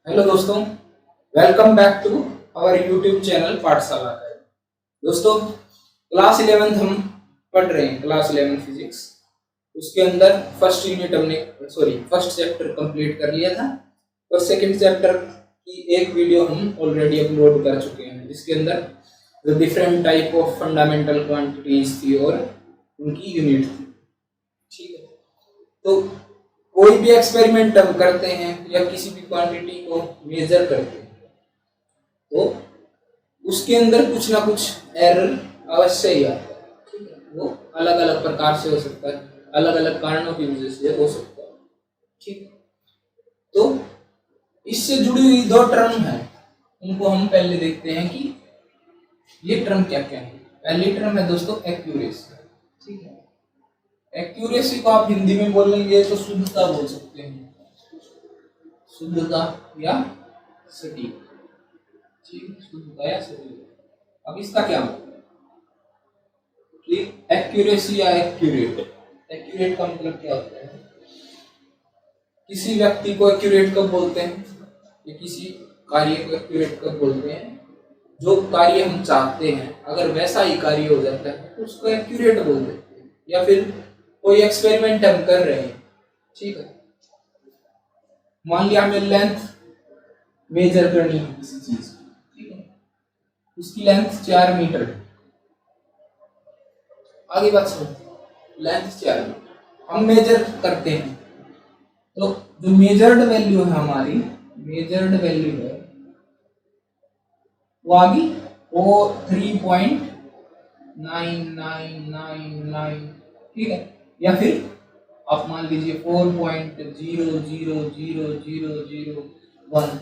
Hello दोस्तों, welcome back to our YouTube channel Pathshala का। दोस्तों, क्लास 11th हम पढ़ रहे हैं, क्लास 11 फिजिक्स। उसके अंदर फर्स्ट चैप्टर कंप्लीट कर लिया था और सेकंड चैप्टर की एक वीडियो हम ऑलरेडी अपलोड कर चुके हैं, जिसके अंदर जो different type of fundamental quantities थी और उनकी यूनिट थी। ठीक है, तो कोई भी एक्सपेरिमेंट हम करते हैं या किसी भी क्वांटिटी को मेजर करते हैं तो उसके अंदर कुछ ना कुछ एरर अवश्य ही आता है। ठीक है, वो अलग अलग प्रकार से हो सकता है, अलग अलग कारणों की वजह से हो सकता है। ठीक है, तो इससे जुड़ी हुई दो टर्म है, उनको हम पहले देखते हैं कि ये टर्म क्या क्या है। पहली टर्म है दोस्तों एक्यूरेसी। ठीक है, एक्यूरेसी को आप हिंदी में बोलेंगे तो शुद्धता बोल सकते हैं, शुद्धता या सटीक। ठीक, शुद्धता या सटीक। अब इसका क्या मतलब कि एक्यूरेसी या एक्यूरेट। एक्यूरेट का मतलब क्या होता है? किसी व्यक्ति को एक्यूरेट कब बोलते हैं या किसी कार्य को एक्यूरेट कब बोलते हैं? जो कार्य हम चाहते हैं अगर वैसा ही कार्य हो जाता है तो उसको एक्यूरेट बोल देते हैं। या फिर कोई एक्सपेरिमेंट हम कर रहे हैं, ठीक है, मान लिया हमें लेंथ मेजर करनी है किसी चीज की, ठीक है, उसकी लेंथ 4 मीटर है। आगे बात सुनो, लेंथ 4 मीटर हम मेजर करते हैं तो जो मेजर्ड वैल्यू है हमारी, मेजर्ड वैल्यू है वो आगे वो 3.9999, ठीक है, या फिर आप मान लीजिए 4.000001।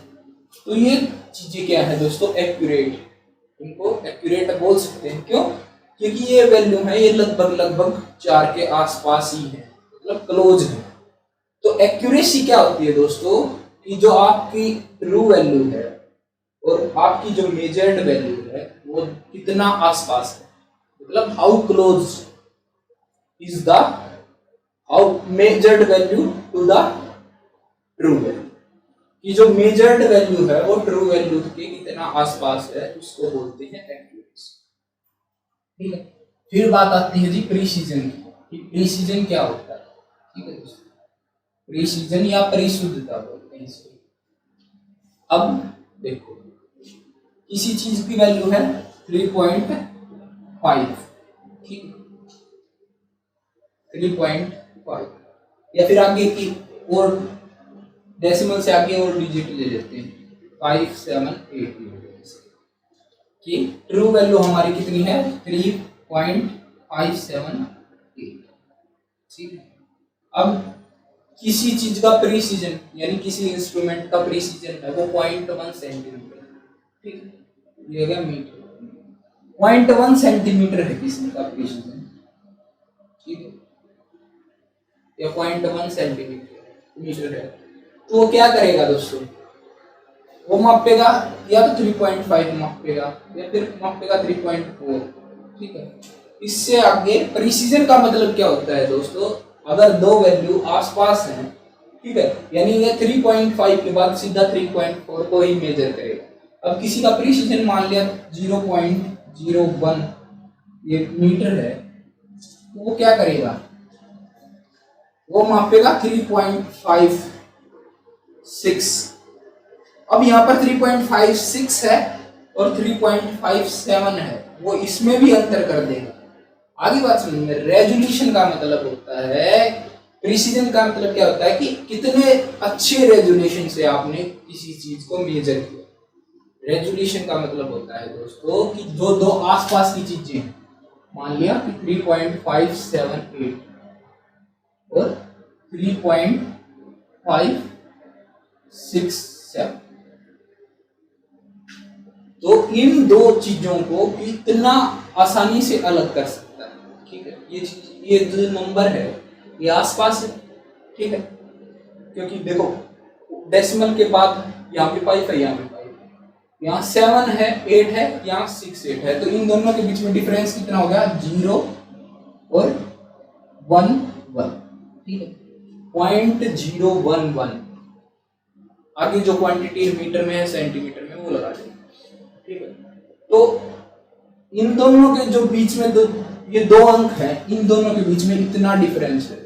तो ये चीजें क्या है दोस्तों? एक्यूरेट। इनको एक्यूरेट बोल सकते हैं। क्यों? क्योंकि ये वैल्यू है, ये लगभग 4 के आसपास ही है, मतलब क्लोज है। तो एक्यूरेसी क्या होती है दोस्तों? कि जो आपकी ट्रू वैल्यू है और आपकी जो मेजर्ड वैल्यू है वो कितना आसपास है, मतलब how close is the how measured value to the true value. कि जो मेजर्ड वैल्यू है वो ट्रू वैल्यू के कितना आसपास है, उसको बोलते हैं एक्यूरेसी। ठीक है, फिर बात आती है जी प्रिसीजन की। प्रिसीजन क्या होता है? ठीक है दोस्तों, प्रिसीजन या परिशुद्धता बोलते हैं इसको। अब देखो, किसी चीज की वैल्यू है 3.5, ठीक, 3.5, या फिर आगे की और डेसिमल से आगे और डिजिट ले लेते हैं 578 कि ट्रू वैल्यू हमारी कितनी है? 3.578। ठीक है, अब किसी चीज का प्रिसीजन यानी किसी इंस्ट्रूमेंट का प्रिसीजन है वो 0.1 सेंटीमीटर, ठीक है, ये हो गया मीटर। 0.1 सेंटीमीटर है किसी का प्रिसीजन, ठीक है, या 0.1 सेंटीमीटर है, तो वो क्या करेगा दोस्तों? वो मापेगा या तो 3.5 मापेगा या फिर मापेगा 3.4, ठीक है। इससे आगे प्रिसीजन का मतलब क्या होता है दोस्तों? अगर दो वैल्यू आसपास हैं, ठीक है, यानी ये 3.5 के बाद सीधा 3.4 को ही मेजर करेगा। अब किसी का प्रिसीजन मान लिया 0.01 ये मीटर है, तो वो क्या करेगा? वो मापेगा 3.56। अब यहाँ पर 3.56 है और 3.57 है, वो इसमें भी अंतर कर देगा। आगे बात सुनिए, रेजोल्यूशन का मतलब होता है, प्रिसीजन का मतलब क्या होता है कि कितने अच्छे रेजोल्यूशन से आपने किसी चीज को मेजर किया। रेजोल्यूशन का मतलब होता है दोस्तों कि जो दो आसपास की चीजें हैं, मान लिया कि 3.578 और 3.567, तो इन दो चीजों को कितना आसानी से अलग कर सकता है। ठीक है, ये जो नंबर है ये आसपास है, ठीक है, क्योंकि देखो डेसिमल के बाद यहाँ पे 5 है, यहाँ पे 5, यहाँ 7 है, 8 है, यहाँ 6 8 है, तो इन दोनों के बीच में डिफरेंस कितना हो गया? 0 और 1 1, ठीक है, 0.011। आगे जो क्वांटिटी मीटर में है सेंटीमीटर में वो लगा देंगे, ठीक है। तो इन दोनों के जो बीच में ये दो अंक है, इन दोनों के बीच में इतना डिफरेंस है,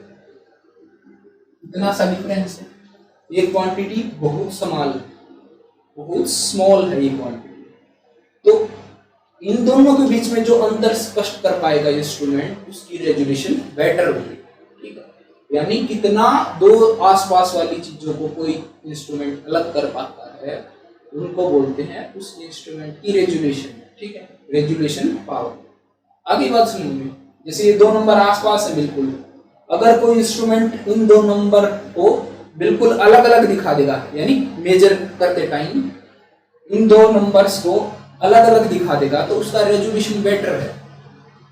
इतना सा डिफरेंस है। ये क्वांटिटी बहुत स्मॉल है ये क्वांटिटी। तो इन दोनों के बीच में जो अंतर स्पष्ट कर पाएगा इंस्ट्रूमेंट, उसकी रेजोल्यूशन बेटर होगी, ठीक है। यानी कितना दो आसपास वाली चीजों को कोई इंस्ट्रूमेंट अलग कर पाता है, उनको बोलते हैं उस इंस्ट्रूमेंट की रेजोल्यूशन, ठीक है, रेजोल्यूशन पावर। आगे बात सुनिए, जैसे ये दो नंबर आसपास है बिल्कुल, अगर कोई इंस्ट्रूमेंट इन दो नंबर को बिल्कुल अलग अलग दिखा देगा, यानी मेजर करते टाइम इन दो नंबर्स को अलग अलग दिखा देगा, तो उसका रेजोल्यूशन बेटर है।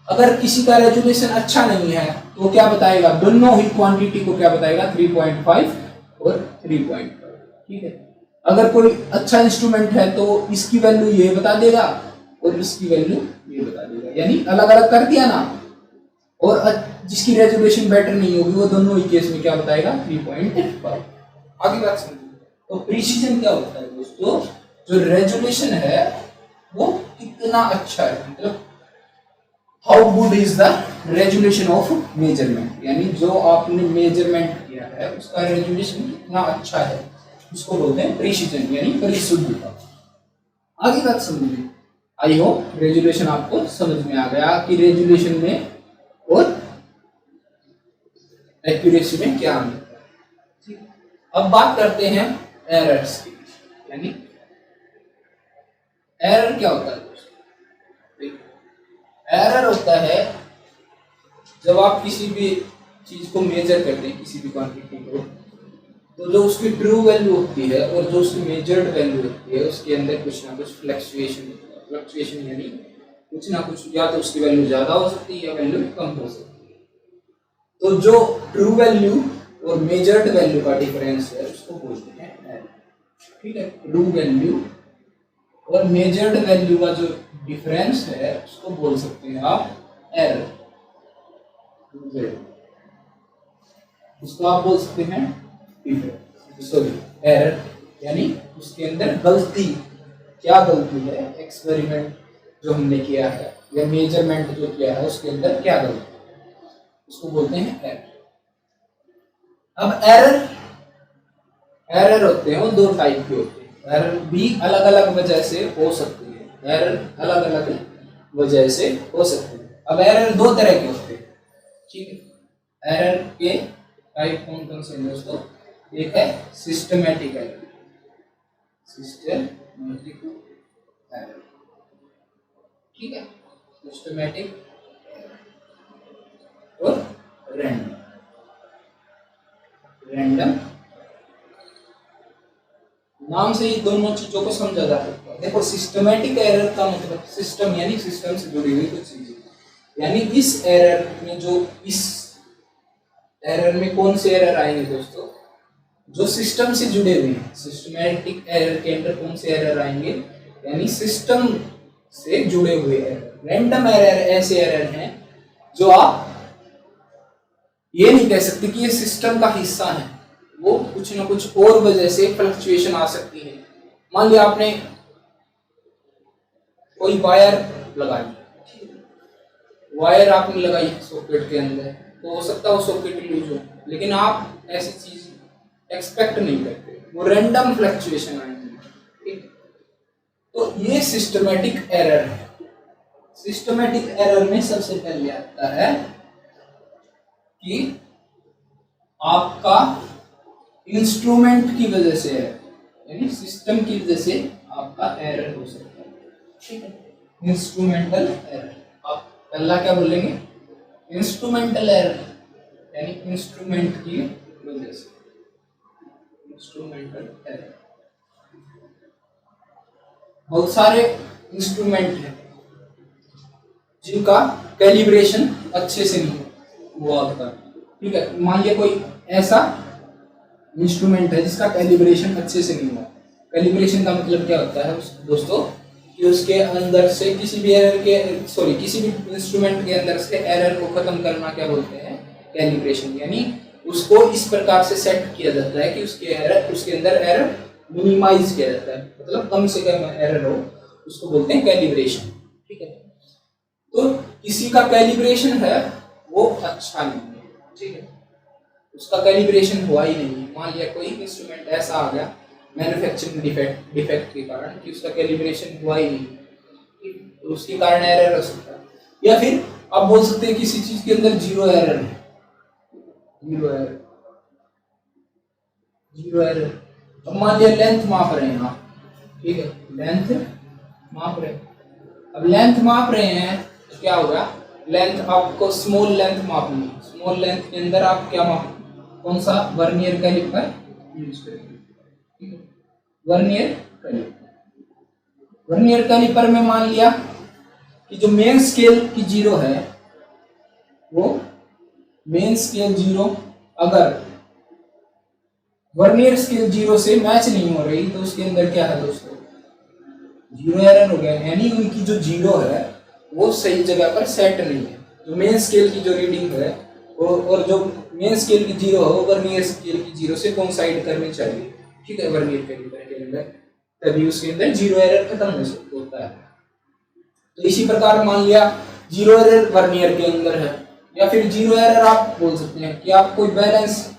अगर किसी का रेजोल्यूशन अच्छा नहीं है तो क्या बताएगा, दोनों ही क्वांटिटी को क्या बताएगा, 3.5 और 3.5, ठीक है। अगर कोई अच्छा इंस्ट्रूमेंट है तो इसकी वैल्यू ये बता देगा और इसकी वैल्यू ये बता देगा, यानी अलग अलग कर दिया ना। और जिसकी रेजोल्यूशन बेटर नहीं होगी वो दोनों ही केस में क्या बताएगा, 3.5। आगे बात समझिए, तो प्रिसीजन क्या होता है दोस्तों, जो रेजोल्यूशन है वो कितना अच्छा है, मतलब how good is the resolution of measurement, यानी जो आपने मेजरमेंट किया है उसका रेजोल्यूशन कितना अच्छा है, उसको बोलते हैं प्रिसीजन, यानी परिशुद्धता। आगे बात समझिए, आई होप रेजोल्यूशन आपको समझ में आ गया कि रेजोल्यूशन में और एक्यूरेसी में क्या अंतर है। अब बात करते हैं एरर्स की, यानी एरर क्या होता है दोस्तों, एरर होता है जब आप किसी भी चीज को मेजर करते हैं, किसी भी क्वांटिटी को, तो जो उसकी ट्रू वैल्यू होती है और जो उसकी मेजर्ड वैल्यू होती है उसके अंदर कुछ ना कुछ फ्लक्चुएशन यानी कुछ ना कुछ, या तो उसकी वैल्यू ज्यादा हो सकती है या वैल्यू कम हो सकती है। तो जो ट्रू वैल्यू और मेजर्ड वैल्यू का डिफरेंस है उसको बोलते हैं एरर, ठीक है। ट्रू वैल्यू और मेजर्ड वैल्यू का जो डिफरेंस है उसको बोल सकते हैं आप एरर, उसको आप बोल सकते हैं एरर, यानी उसके अंदर गलती, क्या गलती है, एक्सपेरिमेंट जो हमने किया है या मेजरमेंट जो किया है उसके अंदर क्या गलती है, उसको बोलते हैं एरर। अब एरर होते हैं वो दो टाइप के होते हैं, एरर भी अलग अलग वजह से हो सकती है, एरर अलग अलग वजह से हो सकती है। अब एरर दो तरह के होते हैं, ठीक है। एरर के टाइप कौन कौन से हैं दोस्तों, एक है सिस्टमैटिक एरर, सिस्टमैटिक एरर, ठीक है, सिस्टमैटिक और रैंडम। नाम से ही दोनों चीजों को समझा जा सकता है। देखो सिस्टमैटिक एरर का मतलब सिस्टम, यानी सिस्टम से जुड़ी हुई कुछ चीजें, यानी इस एरर में इस एरर में कौन से एरर आएंगे दोस्तों, जो सिस्टम से जुड़े हुए हैं। सिस्टमैटिक एरर के अंदर कौन से एरर आएंगे, यानी सिस्टम से जुड़े हुए एरर। रैंडम एरर ऐसे एरर हैं जो आप ये नहीं कह सकते कि ये सिस्टम का हिस्सा है, वो कुछ ना कुछ और वजह से फ्लक्चुएशन आ सकती है। मान लिया आपने कोई वायर लगाई, वायर आपने लगाई सॉकेट के अंदर, तो हो सकता है वो सॉकेट लूज हो, लेकिन आप ऐसी चीज एक्सपेक्ट नहीं करते, वो रैंडम फ्लक्चुएशन आएंगे, ठीक। तो ये सिस्टमैटिक एरर है। सिस्टमैटिक एरर में सबसे पहले आता है कि आपका इंस्ट्रूमेंट की वजह से है, यानी सिस्टम की वजह से आपका एरर हो सकता है, ठीक है। इंस्ट्रूमेंटल एरर, आप पहला क्या बोलेंगे, इंस्ट्रूमेंटल एरर, यानी इंस्ट्रूमेंट की वजह से, इंस्ट्रूमेंटल एरर। बहुत सारे इंस्ट्रूमेंट हैं जिनका कैलिब्रेशन अच्छे से नहीं हुआ होता, ठीक है। मान लिया कोई ऐसा इंस्ट्रूमेंट है जिसका कैलिब्रेशन अच्छे से नहीं हुआ। कैलिब्रेशन का मतलब क्या होता है दोस्तों, कि उसके अंदर से किसी भी इंस्ट्रूमेंट के अंदर से एरर को खत्म करना क्या बोलते हैं, कैलिब्रेशन। यानी उसको इस प्रकार से सेट किया जाता है कि उसके अंदर एरर मिनिमाइज किया जाता है, मतलब कम से कम एरर हो, उसको बोलते हैं कैलिब्रेशन। ठीक है, तो किसी का कैलिब्रेशन है वो अच्छा नहीं है, ठीक है, उसका कैलिब्रेशन हुआ ही नहीं है। मान लिया कोई इंस्ट्रूमेंट ऐसा आ गया मैन्युफैक्चरिंग डिफेक्ट के कारण कि उसका कैलिब्रेशन हुआ ही नहीं, तो उसके कारण एरर हो सकता है। या फिर आप बोल सकते हैं किसी चीज के अंदर जीरो एरर है, जीरो एरर, जीरो एरर। अब मान लिया लेंथ माप रहे हैं आप, ठीक है, लेंथ माप रहे हैं, अब लेंथ माप रहे हैं तो क्या होगा, लेंथ आपको स्मॉल लेंथ मापनी है, स्मॉल लेंथ के अंदर आप क्या माप, कौन सा वर्नियर कैलिपर यूज करेंगे, ठीक है, वर्नियर कैलिपर। वर्नियर कैलिपर में मान लिया कि जो मेन स्केल की जीरो है, वो मेन स्केल जीरो अगर वर्नियर स्केल जीरो से मैच नहीं हो रही तो उसके अंदर क्या है दोस्तों, जीरो एरर हो गया, यानी उनकी जो जीरो है वो सही जगह पर सेट नहीं है। जो मेन स्केल की जो रीडिंग है और जो मेन स्केल की जीरो है वो वर्नियर स्केल की जीरो से कोइंसाइड करनी चाहिए, ठीक है, वर्नियर कैलिपर के अंदर, तभी उसके अंदर जीरो एरर खत्म होता है। तो इसी प्रकार मान लिया जीरो एरर वर्नियर के अंदर है, या फिर जीरो एरर आप बोल सकते हैं कि आप कोई बैलेंस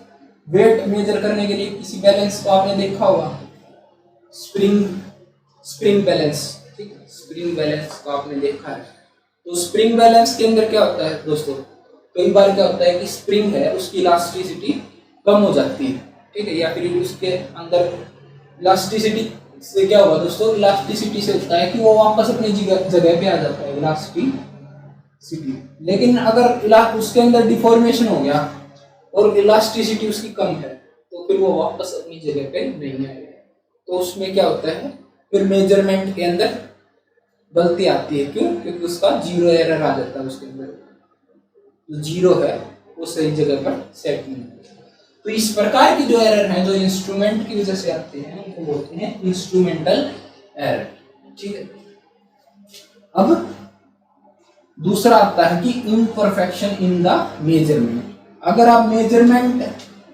वेट मेजर करने के लिए किसी बैलेंस को आपने देखा होगा, स्प्रिंग बैलेंस, ठीक है, स्प्रिंग बैलेंस को आपने देखा है। तो स्प्रिंग बैलेंस के अंदर क्या होता है दोस्तों, कई बार क्या होता है कि स्प्रिंग है उसकी इलास्टिसिटी कम हो जाती है, ठीक है, या फिर उसके अंदर इलास्टिसिटी से क्या होगा दोस्तों, इलास्टिसिटी से होता है कि वो वापस अपनी जगह पे आ जाता है, इलास्टिसिटी। लेकिन अगर उसके अंदर डिफॉर्मेशन हो गया और इलास्टिसिटी उसकी कम है तो फिर वो वापस अपनी जगह पे नहीं आएगा, तो उसमें क्या होता है फिर मेजरमेंट के अंदर गलती आती है। क्यों? क्योंकि उसका जीरो एरर आ जाता है, उसके अंदर जो जीरो है वो सही जगह पर सेट नहीं होता। तो इस प्रकार की जो एरर हैं जो इंस्ट्रूमेंट की वजह से आते हैं उनको बोलते हैं इंस्ट्रूमेंटल एरर, ठीक है। अब दूसरा आता है कि इम्परफेक्शन इन द मेजरमेंट। अगर आप मेजरमेंट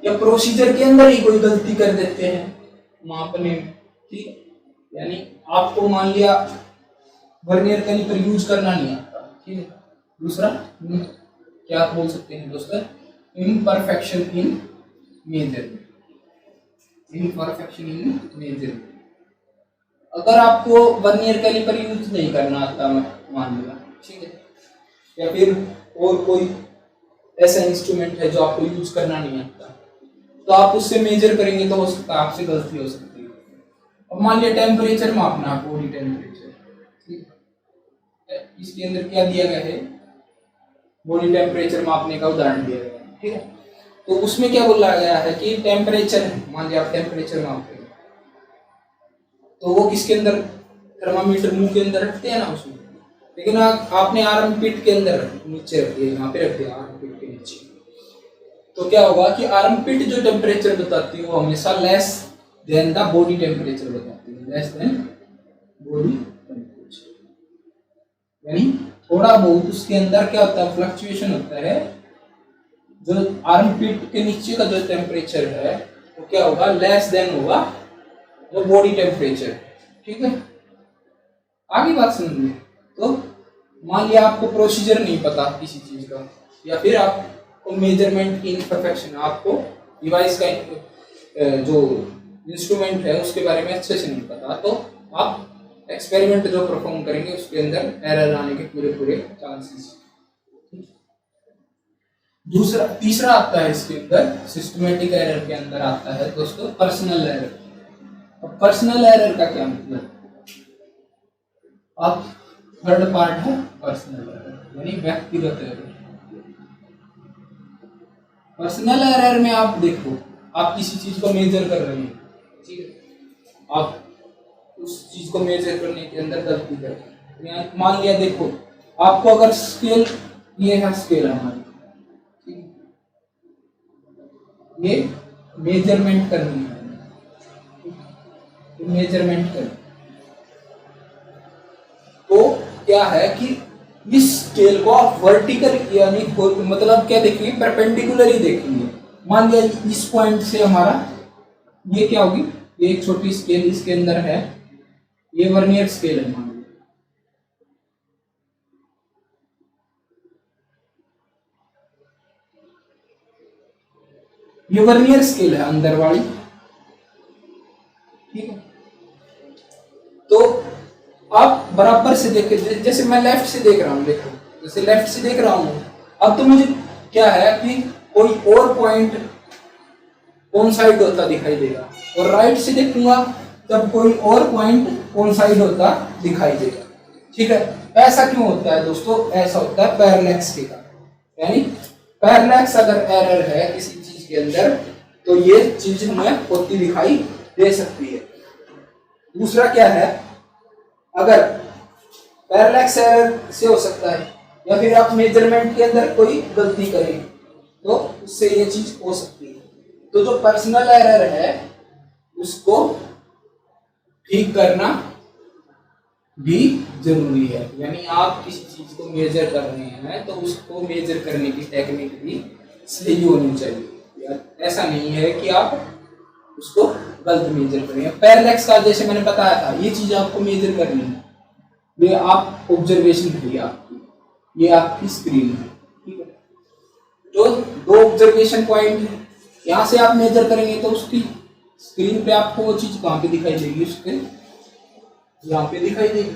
या प्रोसीजर के अंदर ही कोई गलती कर देते हैं मापने में, ठीक है, यानी आपको मान लिया वर्नियर कैलिपर यूज करना नहीं आता, ठीक है। दूसरा क्या बोल सकते हैं दोस्तों, imperfection in measurement, imperfection in measurement. अगर आपको वर्नियर कैलिपर यूज नहीं करना आता मान लिया, ठीक है, या फिर और कोई ऐसा इंस्ट्रूमेंट है जो आपको यूज करना नहीं आता, तो आप उससे मेजर करेंगे तो हो सकता है आपसे गलती हो सकती है। अब मान लिया टेम्परेचर मापना, बॉडी टेम्परेचर, ठीक है, इसके अंदर क्या दिया गया है, बॉडी टेम्परेचर मापने का उदाहरण दिया गया है, ठीक है। तो उसमें क्या बोला गया है कि टेम्परेचर, मान लिया आप टेम्परेचर माप रहे हैं तो वो किसके अंदर, थर्मामीटर मुंह के अंदर रखते हैं ना उसमें, लेकिन आपने आर्म पिट के अंदर नीचे रख दिया, यहाँ पे रख दिया आर्म पिट के नीचे, तो क्या होगा कि आर्म पिट जो टेम्परेचर बताती है वो हमेशा less than the body temperature बताती है, लेस देन बॉडी टेम्परेचर, यानी थोड़ा बहुत उसके अंदर क्या होता है, फ्लक्चुएशन होता है। जो आर्म पिट के नीचे का जो टेम्परेचर है वो क्या होगा, लेस देन होगा जो बॉडी टेम्परेचर, ठीक है। आगे बात समझिए, तो मान लिया आपको प्रोसीजर नहीं पता किसी चीज का, या फिर आपको मेजरमेंट की इम्परफेक्शन, आपको डिवाइस का जो इंस्ट्रूमेंट है उसके बारे में अच्छे से नहीं पता, तो आप एक्सपेरिमेंट जो परफॉर्म करेंगे उसके अंदर एरर आने के पूरे चांसेस। तीसरा आता है इसके अंदर, सिस्टमेटिक एरर के अंदर आता है दोस्तों पर्सनल एरर। अब पर्सनल एरर का क्या मतलब, अब थर्ड पार्ट है पर्सनल एरर, यानी व्यक्तिगत एरर। पर्सनल एरर में आप देखो, आप किसी चीज को मेजर कर रहे हैं, ठीक है, आप उस चीज को मेजर करने के अंदर गलती कर रहे हैं। मान लिया देखो, आपको अगर स्केल, ये है स्केल हमारी, ये मेजरमेंट करनी है, मेजरमेंट करनी, तो क्या है कि इस स्केल को आप वर्टिकल यानी मतलब क्या देखेंगे, परपेंडिकुलर ही देखेंगे। मान लिया इस पॉइंट से हमारा ये क्या होगी, एक छोटी स्केल इसके अंदर है, ये वर्नियर स्केल है मान लो, ये वर्नियर स्केल है अंदर वाली, ठीक है। तो आप बराबर से देखे, जैसे मैं लेफ्ट से देख रहा हूँ, देखो जैसे लेफ्ट से देख रहा हूँ, अब तो मुझे क्या है कि कोई और पॉइंट कौन साइड होता दिखाई देगा, और राइट से देखूंगा तब कोई और पॉइंट कौन साइड होता दिखाई देगा, ठीक है। ऐसा क्यों होता है दोस्तों? ऐसा होता है पैरेलैक्स के कारण, यानी पैरेलैक्स अगर एरर है किसी चीज के अंदर तो ये चीज हमें होती दिखाई दे सकती है। दूसरा क्या है, अगर पैरेलैक्स एरर से हो सकता है, या फिर आप मेजरमेंट के अंदर कोई गलती करें तो उससे ये चीज हो सकती है। तो जो पर्सनल एरर है उसको ठीक करना भी जरूरी है, यानी आप किसी चीज को मेजर कर रहे हैं तो उसको मेजर करने की टेक्निक भी सही होनी चाहिए, यार ऐसा नहीं है कि आप उसको गलत मेजर करें। पैरेलैक्स का जैसे मैंने बताया था, ये चीज आपको मेजर करनी है, ये आप ऑब्जर्वेशन है आपकी, ये आपकी स्क्रीन है, ठीक है। तो दो ऑब्जर्वेशन पॉइंट है, यहाँ से आप मेजर करेंगे तो उसकी स्क्रीन पे आपको वो चीज कहाँ पे दिखाई देगी, उसके यहाँ पे दिखाई देगी,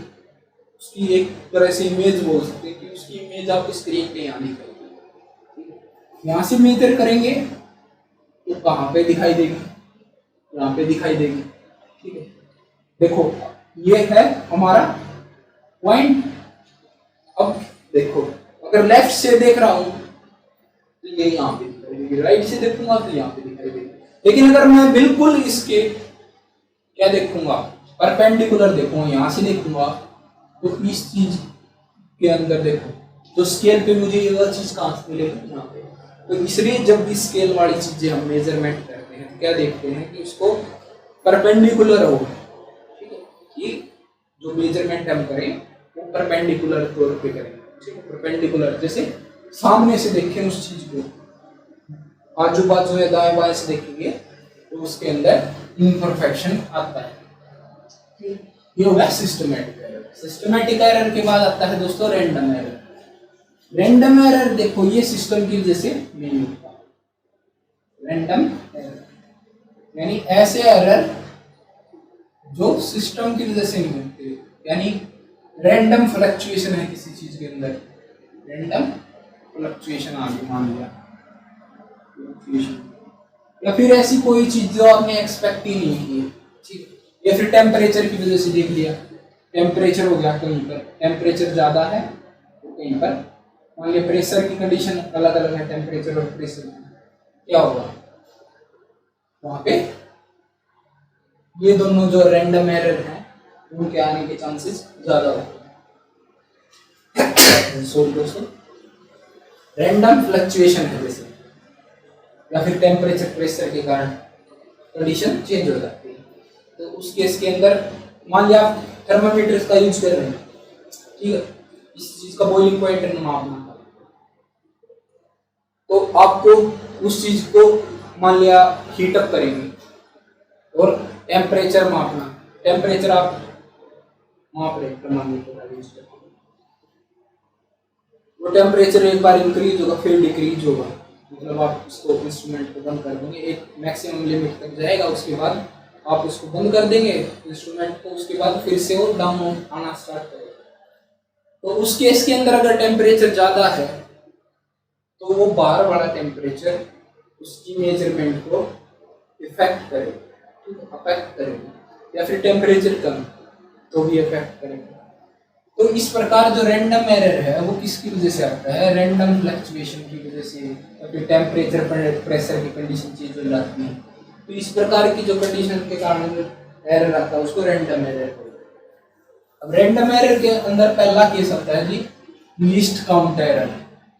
उसकी एक तरह से इमेज बोल सकते हैं कि उसकी इमेज आपकी स्क्रीन पे यहाँ दिखाई देगी। यहाँ से मेजर करेंगे तो कहाँ पे दिखाई देगी, यहाँ पे दिखाई देगी, ठीक है। देखो ये है हमारा पॉइंट। अब देखो अगर लेफ्ट से देख रहा हूं तो ये यहाँ पे दिखाई देगी, राइट से देखूंगा तो यहाँ पे दिखाई देगी। लेकिन अगर मैं बिल्कुल इसके क्या देखूंगा, परपेंडिकुलर देखूंगा, यहाँ से देखूंगा तो इस चीज के अंदर देखो तो स्केल पे मुझे ये चीज कहाँ से मिलेगी, यहाँ पे। तो इसलिए जब भी स्केल वाली चीजें हम मेजरमेंट करते हैं तो क्या देखते हैं कि उसको परपेंडिकुलर हो, ठीक है। ये जो मेजरमेंट हम करें वो परपेंडिकुलर तौर पे करें, ठीक है। परपेंडिकुलर जैसे सामने से देखें उस चीज को, आजू बाजू या दाएं बाएं से देखेंगे तो उसके अंदर इम्परफेक्शन आता है। ये हो गया सिस्टमैटिक एरर। सिस्टमैटिक एरर के बाद आता है दोस्तों रैंडम एरर। रैंडम एरर देखो ये सिस्टम की वजह से नहीं होता, रैंडम एरर यानी ऐसे एरर जो सिस्टम की वजह से नहीं होते, यानी रैंडम फ्लक्चुएशन है किसी चीज के अंदर, रैंडम फ्लक्चुएशन आ गई मान लिया, या फिर ऐसी कोई चीज जो आपने एक्सपेक्ट ही नहीं की, ठीक, या फिर टेम्परेचर की वजह से देख लिया, टेम्परेचर हो गया कहीं पर, टेम्परेचर ज्यादा है तो कहीं पर मान लिया प्रेशर की कंडीशन अलग अलग है, टेम्परेचर और प्रेशर, क्या होगा वहां पे ये दोनों जो रैंडम एरर है उनके आने के चांसेस ज्यादा होते हैं। सो दोस्तों रैंडम फ्लक्चुएशन है जैसे, या फिर टेम्परेचर प्रेशर के कारण कंडीशन चेंज हो जाती है, तो उस केस के अंदर मान लिया आप थर्मामीटर का यूज कर रहे हैं, ठीक है, इस चीज का बॉइलिंग पॉइंट मापना, तो आपको उस चीज को मान लिया हीट अप करेंगे और टेम्परेचर मापना, टेम्परेचर आप माप रहे थर्मामीटर का यूज करके, वो टेम्परेचर एक बार इंक्रीज होगा फिर डिक्रीज होगा, मतलब आप उसको इंस्ट्रूमेंट को बंद कर देंगे, एक मैक्सिमम लिमिट तक जाएगा, उसके बाद आप उसको बंद कर देंगे इंस्ट्रूमेंट को, उसके बाद फिर से वो डाउन आना स्टार्ट करेगा। तो उस केस के अंदर अगर टेम्परेचर ज्यादा है तो वो बाहर वाला टेम्परेचर उसकी मेजरमेंट को इफेक्ट करेगा, अफेक्ट करेगा, या फिर टेम्परेचर कम तो भी इफेक्ट करेगा। तो इस प्रकार जो रैंडम एरर है वो किसकी वजह से आता है, रैंडम फ्लक्चुएशन की वजह से, या फिर टेम्परेचर पर प्रेशर की कंडीशन चेंज हो जाती है। तो इस प्रकार की जो कंडीशन के कारण एरर आता है उसको रैंडम एरर बोलते हैं। अब रैंडम एरर के अंदर पहला केस आता है जी least count error,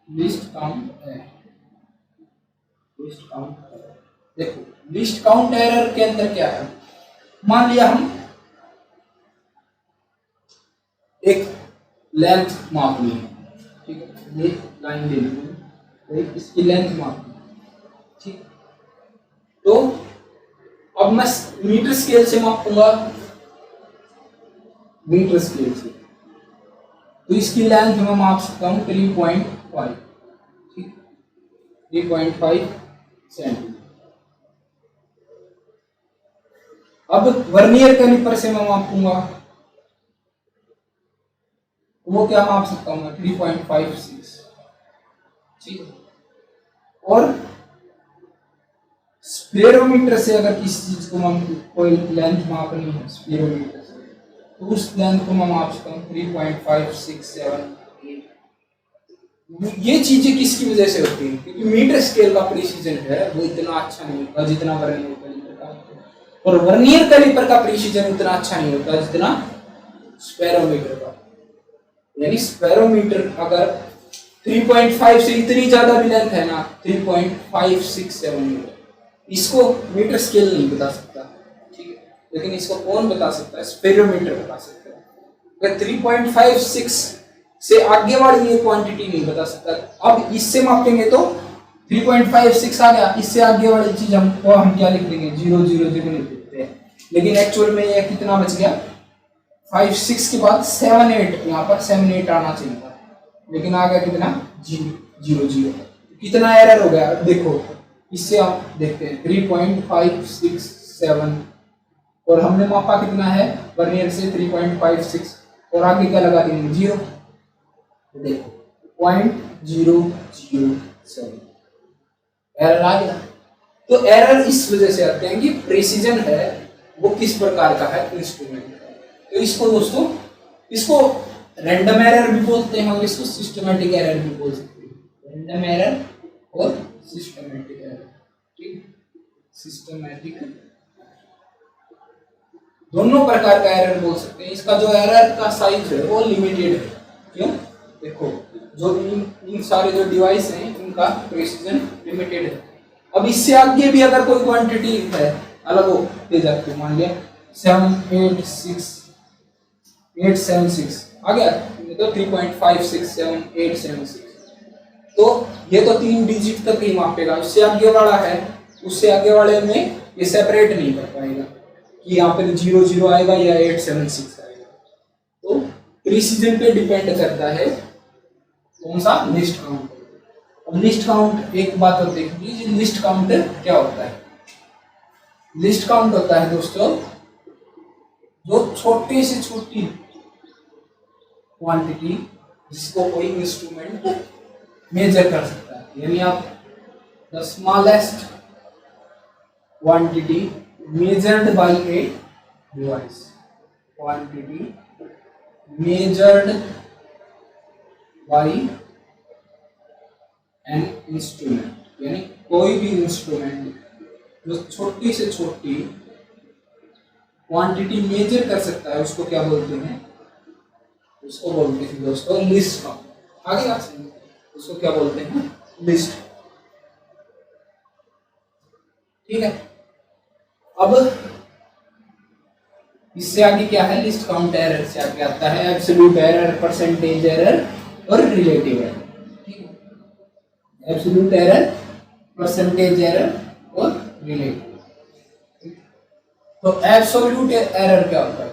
least count error, least count error. देखो लीस्ट काउंट एरर के अंदर क्या है, मान लिया हम एक लेंथ मापनी है, ठीक है, ये लाइन ले ली, इसकी लेंथ मापनी, ठीक, तो अब मैं मीटर स्केल से मापूंगा, मीटर स्केल से, तो इसकी लेंथ मैं माप सकता हूँ 3.5, ठीक, 3.5 सेंटीमीटर। अब वर्नियर कैलिपर से मैं मापूंगा, वो क्या माप सकता हूँ मैं 3.56, ठीक है। और स्पेरोमीटर से अगर किसी चीज को कोई लेंथ मापनी है स्पेरोमीटर से, तो उस लेंथ को मैं माप सकता हूँ 3.5678। ये चीजें किसकी वजह से होती हैं? क्योंकि मीटर स्केल का प्रिसीजन है वो इतना अच्छा नहीं होता जितना वर्नियर कैलिपर का, और वर्नियर कैलिपर का प्रिसीजन उतना अच्छा नहीं होता जितना स्पेरोमीटर का। यानी स्पेरोमीटर अगर 3.5 से इतनी ज्यादा भी लेंथ है ना, 3.567 मीटर, इसको मीटर स्केल नहीं बता सकता, ठीक है, लेकिन इसको कौन बता सकता है? स्पेरोमीटर बता सकता है। अगर 3.56 से आगे वाली ये क्वांटिटी नहीं बता सकता। अब इससे मापेंगे तो 3.56 आ गया, इससे आगे वाली चीज हम क्या लिख देंगे? 0 0 0 लिख देते हैं, लेकिन एक्चुअल में ये कितना बच गया? 5 6 के बाद 7 8, यहाँ पर 7 8 आना चाहिए था, लेकिन आ गया कितना? 0 0। कितना एरर हो गया देखो, इससे आप देखते हैं 3.567, और हमने मापा कितना है वर्नियर से? 3.56, और आगे क्या लगा देंगे? 0। देखो 0.007 एरर आ गया। तो एरर इस वजह से आते हैं कि प्रिसीजन है वो किस प्रकार का है, इंस्ट्रूमेंट है। तो इसको दोस्तों, इसको रैंडम एरर भी बोलते हैं, और इसको सिस्टमैटिक एरर भी बोल सकते हैं। रैंडम एरर और सिस्टमैटिक एरर, ठीक, सिस्टमैटिक, दोनों प्रकार का एरर बोल सकते हैं। इसका जो एरर का साइज है वो लिमिटेड है। क्यों? देखो जो इन सारे जो डिवाइस हैं इनका प्रिसीजन लिमिटेड है। अब इससे आगे भी अगर कोई क्वांटिटी है अलग हो दे जाती है, मान लिया 786 आ गया, तो 3.567876, तो ये तो 3 डिजिट तक ही मापेगा। उससे आगे वाला है, उससे आगे वाले में ये सेपरेट नहीं कर पाएगा कि यहाँ पे 0 0 आएगा या 876 आएगा। तो प्रिसीजन पे डिपेंड करता है कौन सा लिस्ट काउंट। अब लिस्ट काउंट, एक बात और देख लीजिए, लिस्ट काउंट क्या होता है? लिस्ट काउंट होता है दोस्तों जो छोटी से छोटी क्वांटिटी जिसको कोई इंस्ट्रूमेंट मेजर कर सकता है। यानी आप the smallest quantity measured by a device, quantity measured by an instrument, यानी कोई भी इंस्ट्रूमेंट जो छोटी से छोटी क्वांटिटी मेजर कर सकता है उसको क्या बोलते हैं? उसको बोलते हैं दोस्तों लिस्ट काउंट। आगे बात सुनिए, उसको क्या बोलते हैं? लिस्ट, ठीक है। अब इससे आगे क्या है? लिस्ट काउंट एरर से आगे आता है एब्सोल्यूट एरर, परसेंटेज एरर और रिलेटिव एरर, ठीक है। एब्सोल्यूट एरर, परसेंटेज एरर और रिलेटिव। तो एब्सोल्यूट एरर क्या होता है?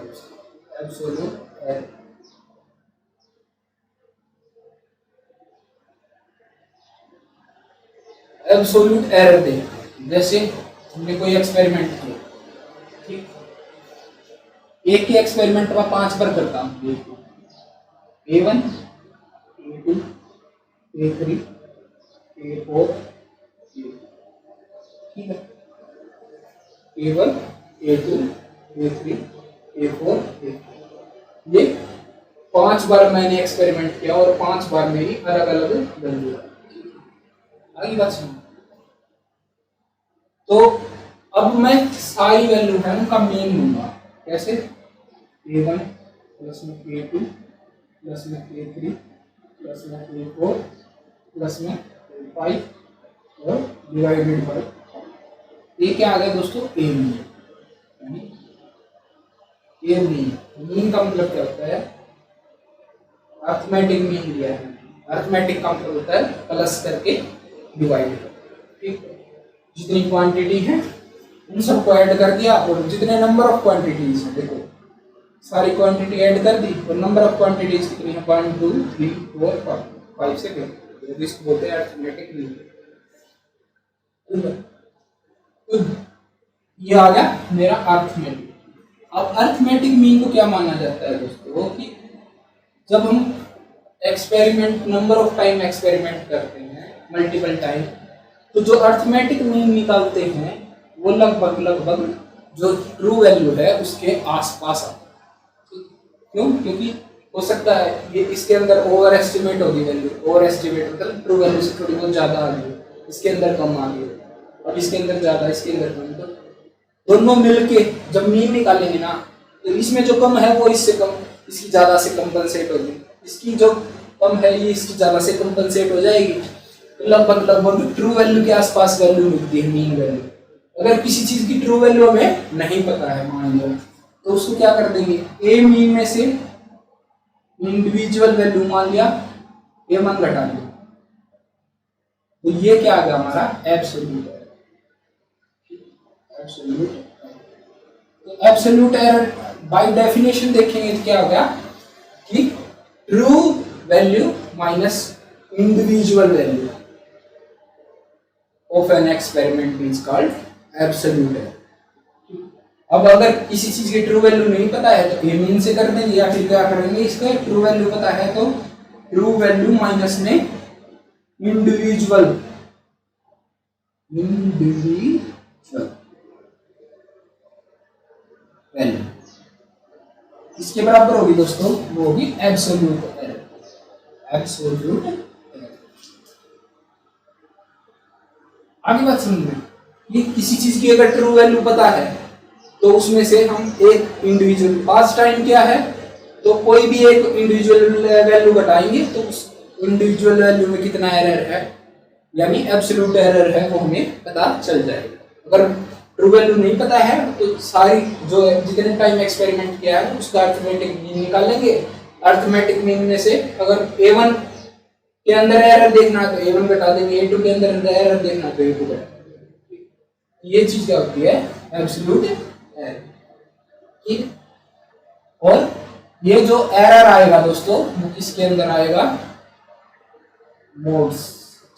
एब्सोल्यूट एरर, एब्सोल्यूट एरर दे, जैसे हमने कोई एक्सपेरिमेंट किया, ठीक, एक ही एक्सपेरिमेंट में 5 बार करता हूं, A1 A2 A3 A4 ठीक है, A1 A2 A3 A4 ये 5 बार मैंने एक्सपेरिमेंट किया और 5 बार मेरी अलग अलग वैल्यू आई। आगे बात सुनो, तो अब मैं सारी वैल्यू है उनका मीन लूंगा। कैसे? A1 प्लस में A2 प्लस में A3 प्लस में A4 प्लस में A5 और डिवाइडेड बाय, ये क्या आ गया दोस्तों? A mean. यानी A मीन, मीन का मतलब क्या होता है? अर्थमेटिक मीन लिया है। अर्थमेटिक का मतलब होता है प्लस करके डिवाइड, ठीक। जितनी क्वांटिटी है उन सबको ऐड कर दिया और जितने नंबर ऑफ क्वांटिटीज है, देखो सारी क्वांटिटी ऐड कर दी और नंबर ऑफ क्वांटिटीज कितनी है 1 2 3 4 5 से कर, इसको बोलते हैं अरिथमेटिक मीन। तो ये आ गया मेरा अरिथमेटिक। अब अरिथमेटिक मीन को क्या माना जाता है दोस्तों कि जब हम experiment number of time experiment करते हैं मल्टीपल टाइम, तो जो अरिथमेटिक मीन निकालते हैं वो लगभग जो ट्रू वैल्यू है उसके आसपास आता है। क्यों? क्योंकि हो सकता है ये इसके अंदर ओवर एस्टिमेट होगी वैल्यू, ओवर एस्टिमेट मतलब ट्रू वैल्यू से थोड़ी बहुत ज़्यादा आ गई, इसके अंदर कम आ गई, और इसके अंदर ज़्यादा इसके अंदर कम, तो दोनों मिलके जब मीन निकालेंगे ना तो इसमें जो कम है वो इससे कम, इसकी ज़्यादा से कंपनसेट होगी, इसकी जो कम है ये इसकी ज़्यादा से कंपनसेट हो जाएगी, तो लगभग ट्रू वैल्यू के आसपास वैल्यू मिलती है मीन वैल्यू। अगर किसी चीज़ की ट्रू वैल्यू हमें नहीं पता है मान लो, तो उसको क्या कर देंगे, ए मीन में से इंडिविजुअल वैल्यू मान लिया A1 घटा दिया, तो ये क्या आ गया हमारा एब्सोल्यूट एरर। तो एब्सोल्यूट एरर बाय डेफिनेशन देखेंगे तो क्या हो गया कि true value minus individual value of an experiment is called absolute error. अब अगर किसी चीज की ट्रू वैल्यू नहीं पता है तो ए मीन से कर देंगे, या फिर क्या करेंगे, इसके ट्रू वैल्यू पता है तो ट्रू वैल्यू माइनस में इंडिविजुअल वैल्यू इसके बराबर होगी दोस्तों, वो होगी एब्सोल्यूट एरर। एब्सोल्यूट एरर आगे बात समझ, ये किसी चीज की अगर ट्रू वैल्यू पता है तो उसमें से हम एक इंडिविजुअल, पास्ट टाइम क्या है तो कोई भी एक इंडिविजुअल वैल्यू घटाएंगे तो उस इंडिविजुअल वैल्यू में कितना एरर है यानी एब्सोल्यूट एरर है वो हमें पता चल जाएगा। अगर ट्रू वैल्यू नहीं पता है तो सारी जो जितने टाइम एक्सपेरिमेंट किया है उसका अरिथमेटिक मीन निकालेंगे। अरिथमेटिक मीन में से अगर A1 के अंदर एरर देखना है तो A1 घटा देंगे, A2 के अंदर एरर देखना है तो A2 घटा देंगे। ये चीज क्या होती है एब्सोल्यूट एरर। ठीक, और ये जो एरर आएगा दोस्तों वो किसके अंदर आएगा, मोड्स।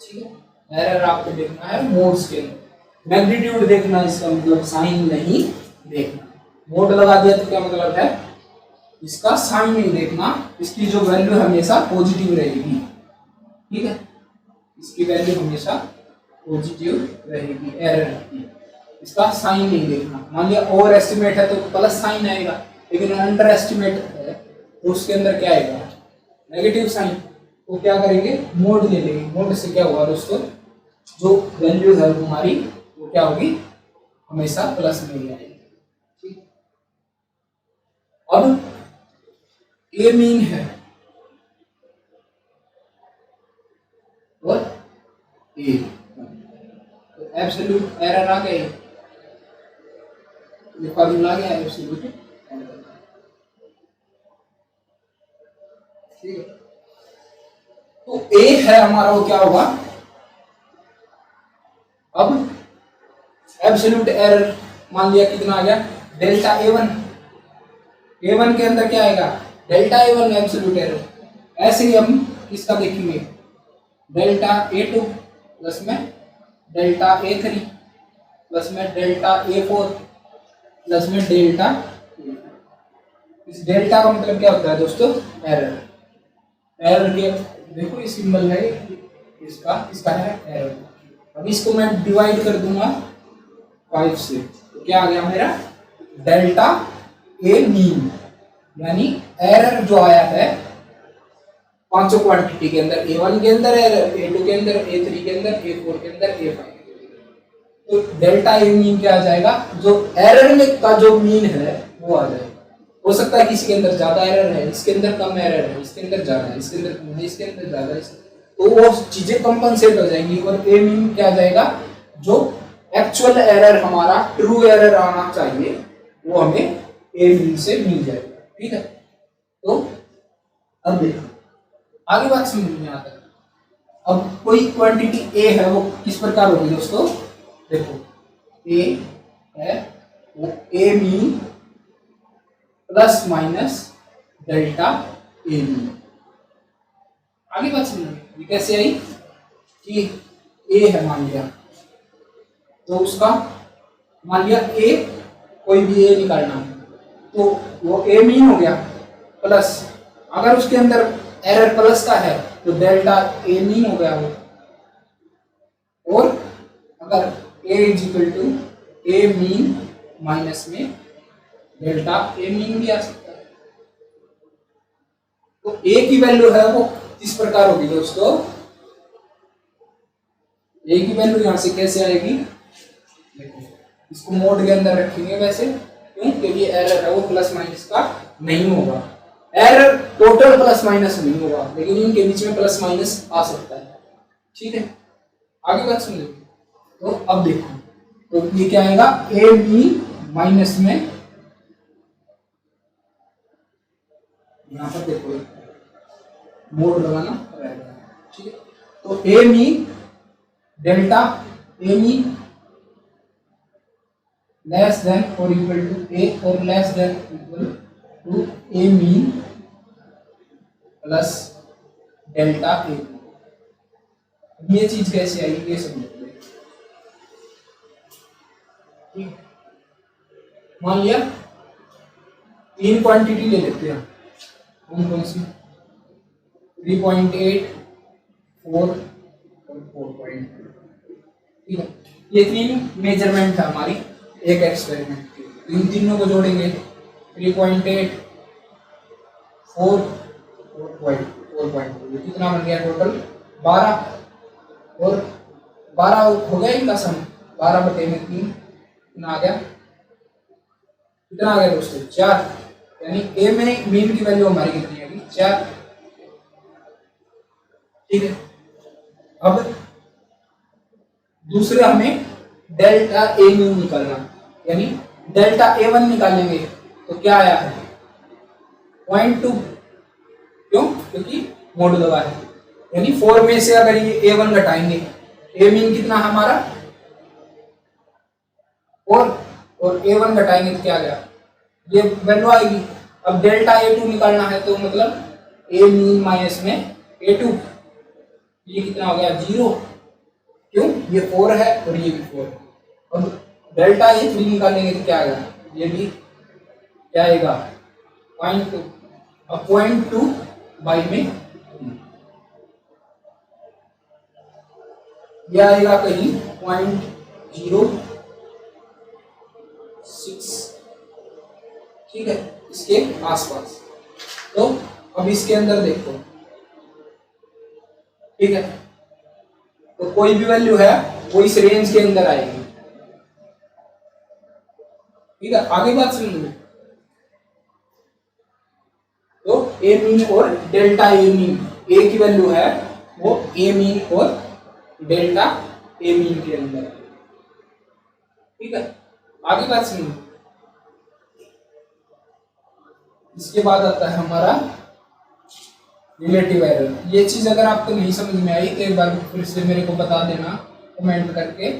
ठीक है, एरर आपको देखना है मोड्स के अंदर, मैग्नीट्यूड देखना है, इसका मतलब साइन नहीं देखना। मोड लगा दिया तो क्या मतलब है, इसका साइन नहीं देखना, इसकी जो वैल्यू हमेशा पॉजिटिव रहेगी। ठीक है, इसकी वैल्यू हमेशा पॉजिटिव रहेगी एरर की, इसका साइन नहीं देखना। मान लिया ओवर एस्टिमेट है तो प्लस साइन आएगा, लेकिन अंडर एस्टिमेट है तो उसके अंदर क्या आएगा, नेगेटिव साइन। तो क्या करेंगे, मोड ले लेंगे। मोड से क्या हुआ दोस्तों, जो वैल्यू है हमारी वो क्या होगी, हमेशा प्लस में ही आएगी। ठीक, अब ए मीन है और ए तो एब्सोल्यूट एरर आ गए, ये फॉर्मूला आ गया एब्सोल्यूट एरर। ठीक है, तो ए है हमारा वो क्या होगा, अब एब्सोल्यूट एरर मान लिया कितना आ गया, डेल्टा A1। A1 के अंदर क्या आएगा, डेल्टा A1 एब्सोल्यूट एरर। ऐसे ही हम इसका देखेंगे, डेल्टा A2 प्लस में डेल्टा A3 प्लस में डेल्टा A4 प्लस में डेल्टा A5। इस डेल्टा का मतलब क्या होता है दोस्तों, एरर। एरर के देखो ये सिंबल है इसका है एरर। अब इसको मैं डिवाइड कर दूंगा 5 से, तो क्या आ गया मेरा, डेल्टा ए मीन, यानी एरर जो आया है पांचों क्वांटिटी के अंदर, A1 के अंदर एरर, A2 के अंदर, A3 के अंदर, A4 के अंदर, A5 के अंदर। तो डेल्टा ए मीन क्या आ जाएगा, जो एरर में का जो मीन है वो आ जाएगा। हो सकता है किसी के अंदर ज्यादा एरर है, इसके अंदर कम एरर है, इसके अंदर ज्यादा है, इसके अंदर कम है, इसके अंदर ज्यादा है, तो वो चीजें कंपनसेट हो जाएंगी और ए मीन क्या आ जाएगा, जो एक्चुअल एरर हमारा ट्रू एरर आना चाहिए वो हमें ए मीन से मिल जाएगा। ठीक है, तो अब देखो आगे बात समझ में आता है। अब कोई क्वांटिटी ए है वो किस प्रकार होगी दोस्तों, देखो ए है वो ए mean plus minus delta A mean. आगे बात समझिए, ये कैसे आई कि ए है मान लिया, तो उसका मान लिया ए, कोई भी ए निकालना है तो वो ए मीन हो गया प्लस, अगर उसके अंदर एरर प्लस का है तो डेल्टा ए मीन हो गया वो, और अगर A is equal to A mean minus में डेल्टा ए मीन भी आ सकता है। तो ए की वैल्यू है वो इस प्रकार होगी दोस्तों, ए की वैल्यू यहां से कैसे आएगी, इसको मोड के अंदर रखेंगे वैसे, क्यों, क्योंकि एरर है वो प्लस माइनस का नहीं होगा, एरर टोटल प्लस माइनस नहीं होगा, लेकिन इनके बीच में प्लस माइनस आ सकता है। ठीक है, आगे बात सुनिए। तो अब देखो, तो ये क्या आएगा, ए मीन माइनस में, यहां पर देखो मोड लगाना रहेगा। ठीक है, तो A mean delta A mean less than और इक्वल टू ए, और less than equal to A mean plus delta A. ये चीज कैसे आई ये समझिए। ठीक, मान लिया तीन क्वांटिटी ले लेते हैं, कौन कौन सी, 3.8, 4 और 4.2। ठीक है, ये तीन मेजरमेंट है हमारी एक एक्सपेरिमेंट की, इन तीनों को जोड़ेंगे 3.8, 4 और 4.2, कितना बन गया टोटल 12, और 12 हो गया इनका सम, 12 बटे में 3 कितना आ गया, कितना आ गया दोस्तों 4, यानी ए में मीन की वैल्यू हमारी कितनी आएगी 4। ठीक है, अब दूसरे हमें डेल्टा ए मीन निकालना, यानी डेल्टा ए1 निकालेंगे तो क्या आया है 0.2, क्यों, क्योंकि मोड दबा है, यानी 4 में से अगर ये ए1 घटाएंगे, ए मीन कितना हमारा 4, और ए1 घटाएंगे तो क्या गया, ये वैल्यू आएगी। अब डेल्टा ए2 निकालना है तो मतलब ए मीन माइनस में ए2, ये कितना हो गया 0, क्यों, ये 4 है और ये भी 4। अब डेल्टा ए3 निकालेंगे तो क्या आएगा, ये भी क्या आएगा 0.2, अब 0.2 बाई में ये आएगा कहीं 0.06। ठीक है, इसके आसपास। तो अब इसके अंदर देखो, ठीक है, तो कोई भी वैल्यू है वो इस रेंज के अंदर आएगी। ठीक है, आगे बात सुनिए। तो ए मीन और डेल्टा ए मीन, ए की वैल्यू है वो ए मीन और डेल्टा ए मीन के अंदर। ठीक है, आगे बात सुनिए। इसके बाद आता है हमारा रिलेटिव एरर। ये चीज अगर आपको नहीं समझ में आई तो एक बार फिर से मेरे को बता देना कमेंट करके,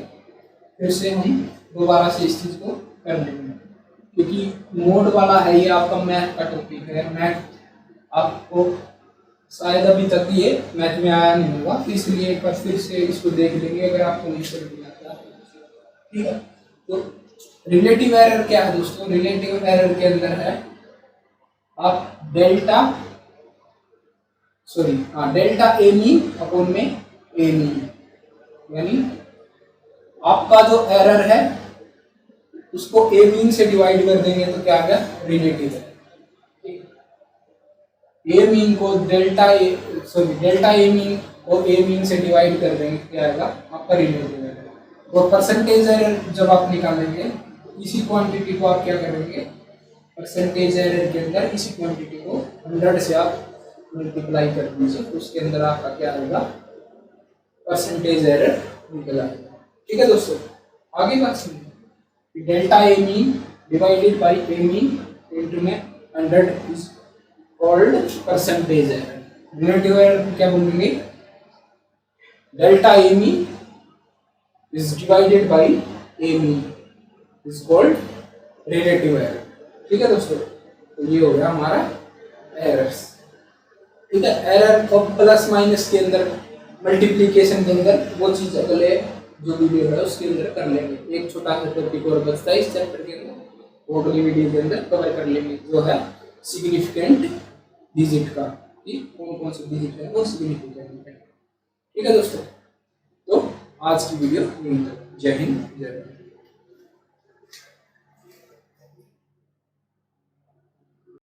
फिर से हम दोबारा से इस चीज को कर लेंगे, क्योंकि मोड वाला है ये आपका मैथ का टॉपिक है। मैथ आपको शायद अभी तक ये मैथ में आया नहीं होगा, तो इसलिए एक बार फिर से इसको देख लेंगे अगर आपको नहीं समझ में आता। ठीक है, तो रिलेटिव एरर क्या है दोस्तों, रिलेटिव एरर के अंदर है आप डेल्टा ए मीन अपॉन में ए मीन, यानी आपका जो एरर है उसको ए मीन से डिवाइड कर देंगे तो क्या आ गया रिलेटिव है। ए मीन को डेल्टा ए मीन को ए मीन से डिवाइड कर देंगे क्या आएगा आपका रिलेटिव एरर। और परसेंटेज एरर जब आप निकालेंगे इसी क्वांटिटी को आप क्या करेंगे, परसेंटेज एरर के अंदर इसी क्वांटिटी को 100 से आप मल्टीप्लाई कर दीजिए, उसके अंदर आपका क्या आएगा परसेंटेज एरर निकल आएगा। ठीक है दोस्तों, आगे बात सुनिए। Delta A mean divided by A mean into में 100 is called percentage error. Relative error क्या बोलेंगे, delta A mean is divided by A mean, is called relative error. ठीक है दोस्तों, तो ये हो गया हमारा एरर्स। ठीक है, एरर और प्लस माइनस के अंदर, मल्टीप्लीकेशन के अंदर वो चीज अगले जो वीडियो है उसके अंदर कर लेंगे। एक छोटा सा टॉपिक और बचता है इस चैप्टर के अंदर, वो अगली वीडियो के अंदर कवर कर लेंगे, जो है सिग्निफिकेंट डिजिट का, कि कौन कौन से डिजिट है वो सिग्निफिकेंट है। ठीक है दोस्तों, तो आज की वीडियो यहीं तक। जय हिंद, जय भारत।